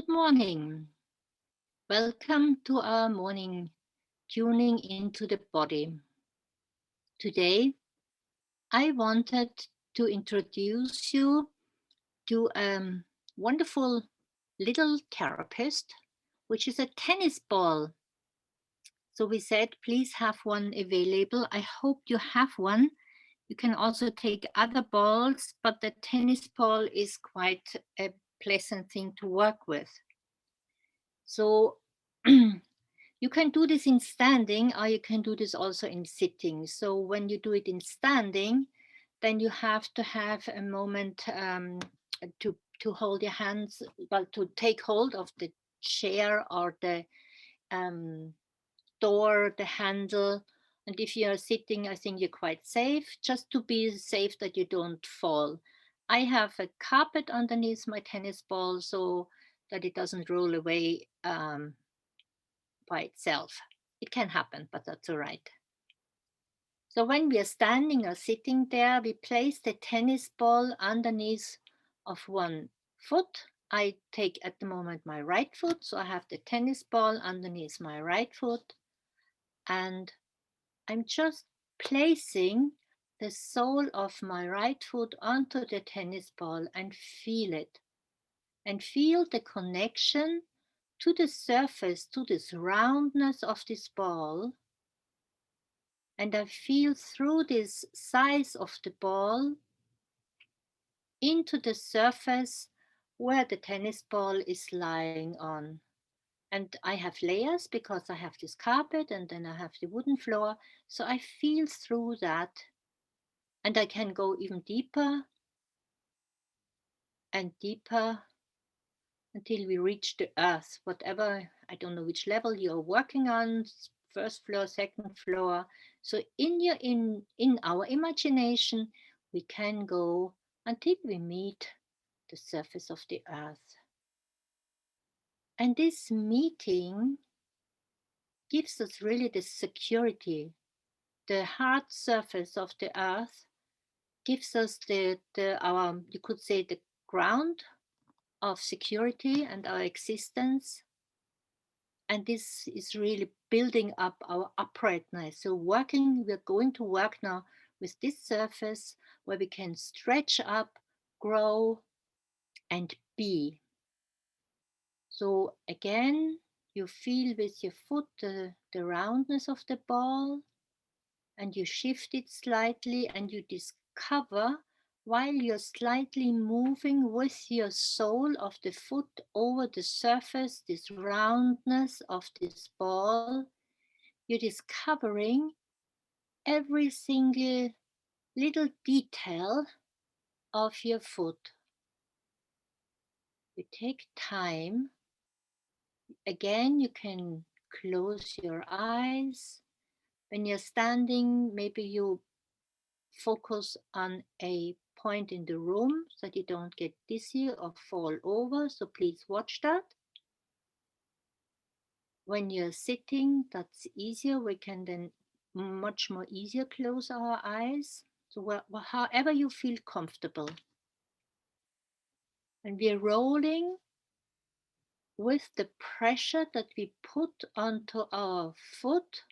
Good morning. Welcome to our morning tuning into the body. Today, I wanted to introduce you to a wonderful little therapist, which is a tennis ball. So we said, please have one available. I hope you have one. You can also take other balls, but the tennis ball is quite a pleasant thing to work with. So you can do this in standing, or you can do this also in sitting. So when you do it in standing, then you have to have a moment to hold your hands, well, to take hold of the chair or the um, door, the handle. And if you are sitting, I think you're quite safe, just to be safe that you don't fall. I have a carpet underneath my tennis ball so that it doesn't roll away by itself. It can happen, but that's all right. So when we are standing or sitting there, we place the tennis ball underneath of one foot. I take at the moment my right foot, so I have the tennis ball underneath my right foot, and I'm just placing the sole of my right foot onto the tennis ball and feel it. And feel the connection to the surface, to this roundness of this ball. And I feel through this size of the ball into the surface where the tennis ball is lying on. And I have layers because I have this carpet and then I have the wooden floor. So I feel through that, and I can go even deeper and deeper until we reach the earth, whatever, I don't know which level you're working on, first floor, second floor. So in our imagination, we can go until we meet the surface of the earth. And this meeting gives us really the security. The hard surface of the earth gives us our, you could say, the ground of security and our existence. And this is really building up our uprightness. So we're going to work now with this surface where we can stretch up, grow, and be. So again, you feel with your foot the roundness of the ball, and you shift it slightly, and you discover while you're slightly moving with your sole of the foot over the surface, this roundness of this ball, you're discovering every single little detail of your foot. You take time. Again, you can close your eyes. When you're standing, maybe you focus on a point in the room so that you don't get dizzy or fall over. So please watch that. When you're sitting, that's easier. We can then much more easier close our eyes. So however you feel comfortable. And we're rolling with the pressure that we put onto our foot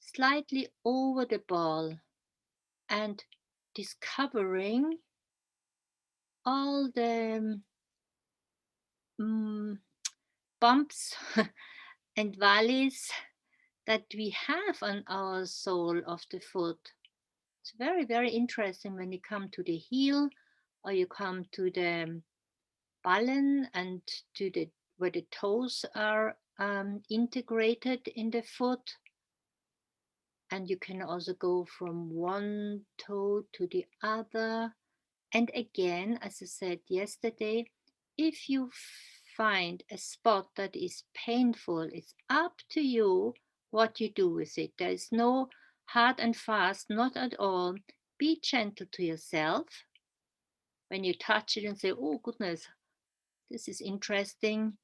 slightly over the ball, and discovering all the mm, bumps and valleys that we have on our sole of the foot. It's very, very interesting when you come to the heel or you come to the ballen and to the where the toes are integrated in the foot. And you can also go from one toe to the other. And again, as I said yesterday, if you find a spot that is painful, it's up to you what you do with it. There is no hard and fast, not at all. Be gentle to yourself when you touch it and say, oh goodness, this is interesting.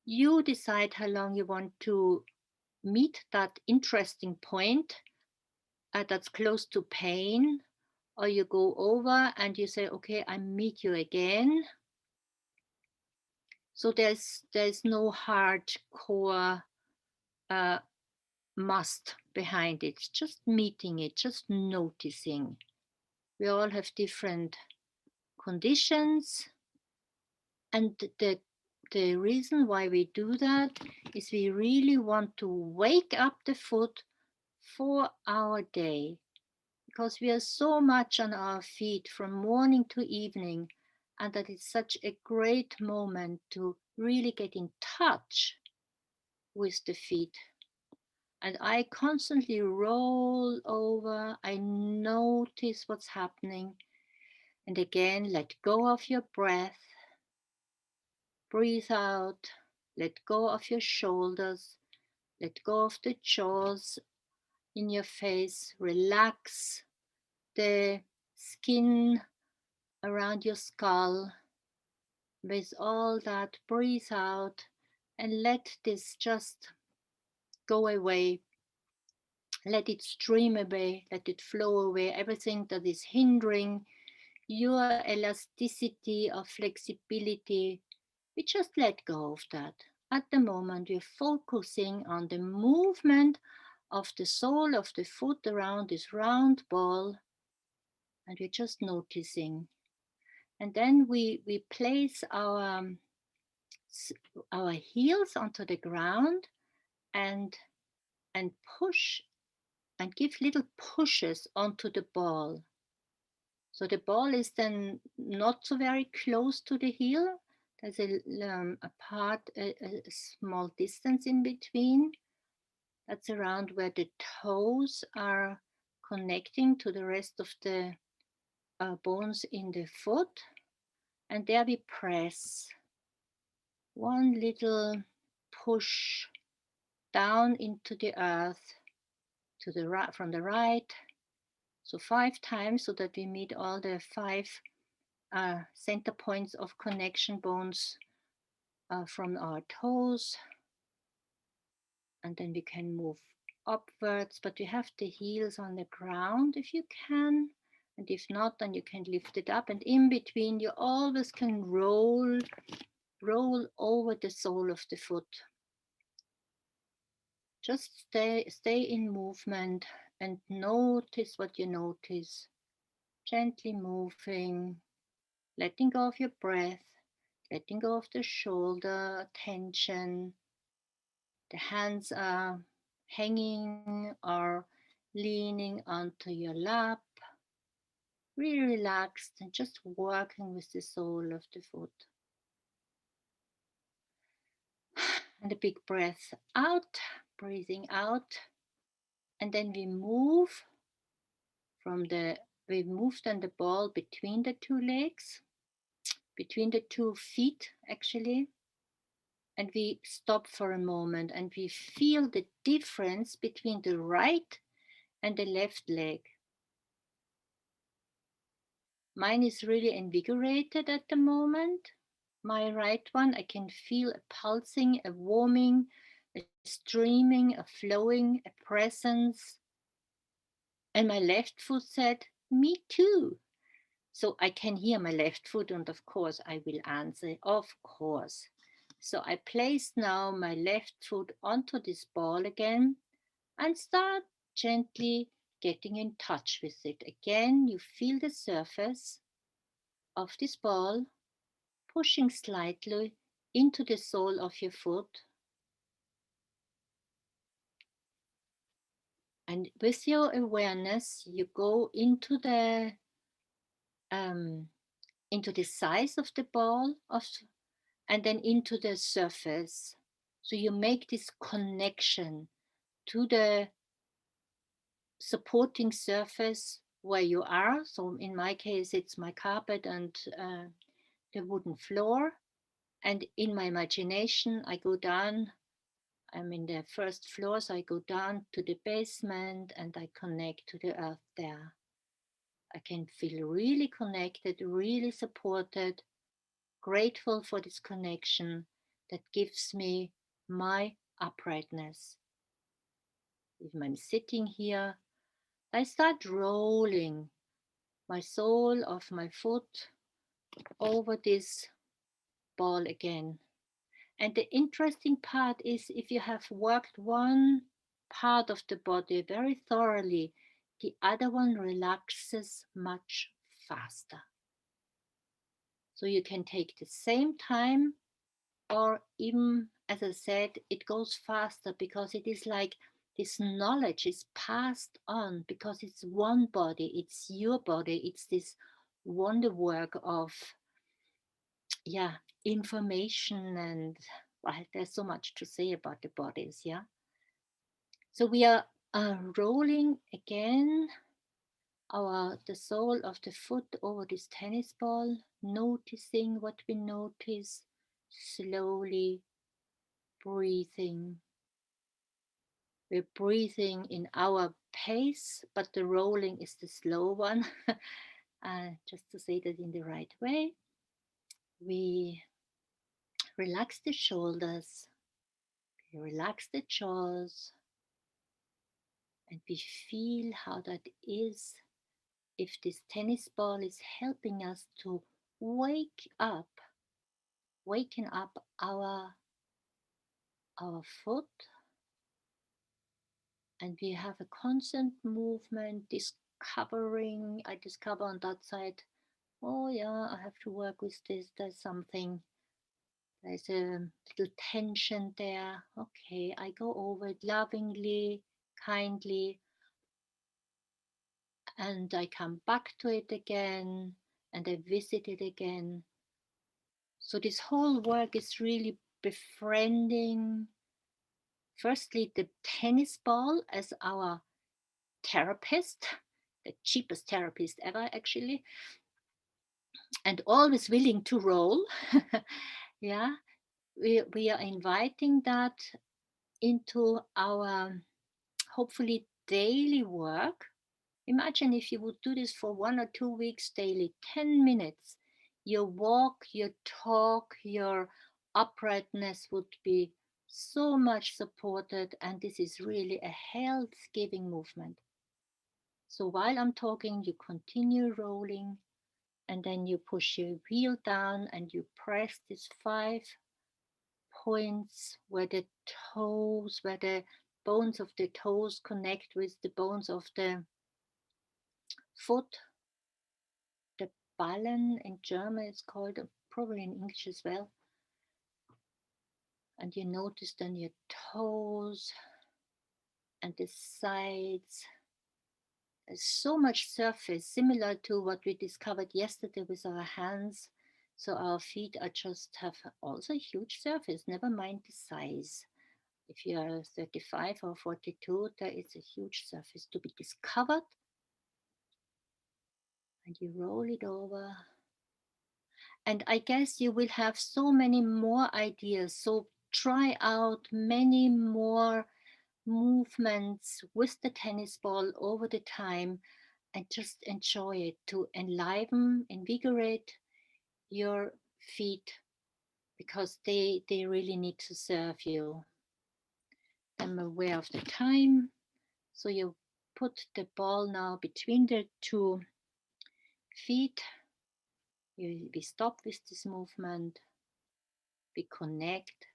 You decide how long you want to meet that interesting point that's close to pain, or you go over and you say, okay, I meet you again. So there's no hardcore uh, must behind it. It's just meeting it, just noticing. We all have different conditions, and the reason why we do that is we really want to wake up the foot for our day, because we are so much on our feet from morning to evening, and that is such a great moment to really get in touch with the feet. And I constantly roll over, I notice what's happening, and again let go of your breath, breathe out, let go of your shoulders, let go of the jaws in your face, relax the skin around your skull. With all that, breathe out and let this just go away. Let it stream away, let it flow away, everything that is hindering your elasticity or flexibility. We just let go of that. At the moment, we're focusing on the movement of the sole of the foot around this round ball, and we're just noticing. And then we place our heels onto the ground and and push and give little pushes onto the ball. So the ball is then not so very close to the heel. There's a small distance in between. That's around where the toes are connecting to the rest of the bones in the foot. And there we press one little push down into the earth to the right, from the right. So 5 times, so that we meet all the 5 center points of connection bones from our toes. And then we can move upwards, but you have the heels on the ground if you can. And if not, then you can lift it up. And in between, you always can roll over the sole of the foot. Just stay in movement and notice what you notice. Gently moving, letting go of your breath, letting go of the shoulder tension. The hands are hanging or leaning onto your lap. Really relaxed and just working with the sole of the foot. And a big breath out, breathing out. And then we move then the ball between the two legs, between the 2 feet actually. And we stop for a moment and we feel the difference between the right and the left leg. Mine is really invigorated at the moment. My right one, I can feel a pulsing, a warming, a streaming, a flowing, a presence. And my left foot said, me too. So I can hear my left foot, and of course I will answer, of course. So I place now my left foot onto this ball again and start gently getting in touch with it. Again, you feel the surface of this ball pushing slightly into the sole of your foot. And with your awareness, you go um, into the size of the ball and then into the surface. So you make this connection to the supporting surface where you are. So in my case, it's my carpet and the wooden floor. And in my imagination, I go down. I'm in the first floor, so I go down to the basement and I connect to the earth there. I can feel really connected, really supported, grateful for this connection that gives me my uprightness. If I'm sitting here, I start rolling my sole of my foot over this ball again. And the interesting part is if you have worked one part of the body very thoroughly, the other one relaxes much faster. So you can take the same time, or even, as I said, it goes faster because it is like this knowledge is passed on because it's one body, it's your body, it's this wonder work of, yeah, information. And well, there's so much to say about the bodies. Yeah. So we are rolling again the sole of the foot over this tennis ball, noticing what we notice, slowly breathing. We're breathing in our pace, but the rolling is the slow one. Just to say that in the right way, we relax the shoulders, we relax the jaws, and we feel how that is if this tennis ball is helping us to wake up, waken up our foot, and we have a constant movement discovering. I discover on that side, oh yeah, I have to work with this, there's something, there's a little tension there. Okay, I go over it lovingly, kindly, and I come back to it again, and I visit it again. So this whole work is really befriending, firstly, the tennis ball as our therapist, the cheapest therapist ever, actually, and always willing to roll. Yeah, we are inviting that into our hopefully daily work. Imagine if you would do this for 1 or 2 weeks daily, 10 minutes. Your walk, your talk, your uprightness would be so much supported, and this is really a health giving movement. So while I'm talking, you continue rolling, and then you push your wheel down and you press these 5 points where the toes, where the bones of the toes connect with the bones of the foot. The Ballen in German is called, probably in English as well. And you notice then your toes and the sides. There's so much surface, similar to what we discovered yesterday with our hands. So our feet are just have also a huge surface, never mind the size. If you are 35 or 42, there is a huge surface to be discovered. And you roll it over. And I guess you will have so many more ideas. So try out many more movements with the tennis ball over the time and just enjoy it to enliven, invigorate your feet because they really need to serve you. I'm aware of the time. So you put the ball now between the two feet. We stop with this movement. We connect.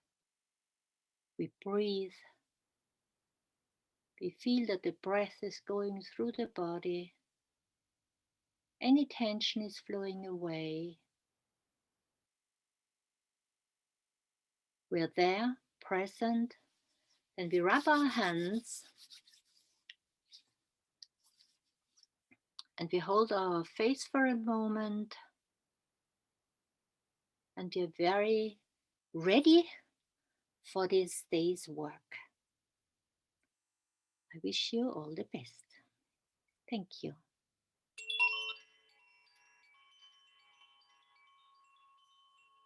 We breathe. We feel that the breath is going through the body. Any tension is flowing away. We're there, present. Then we rub our hands and we hold our face for a moment. And we're very ready for this day's work. I wish you all the best. Thank you.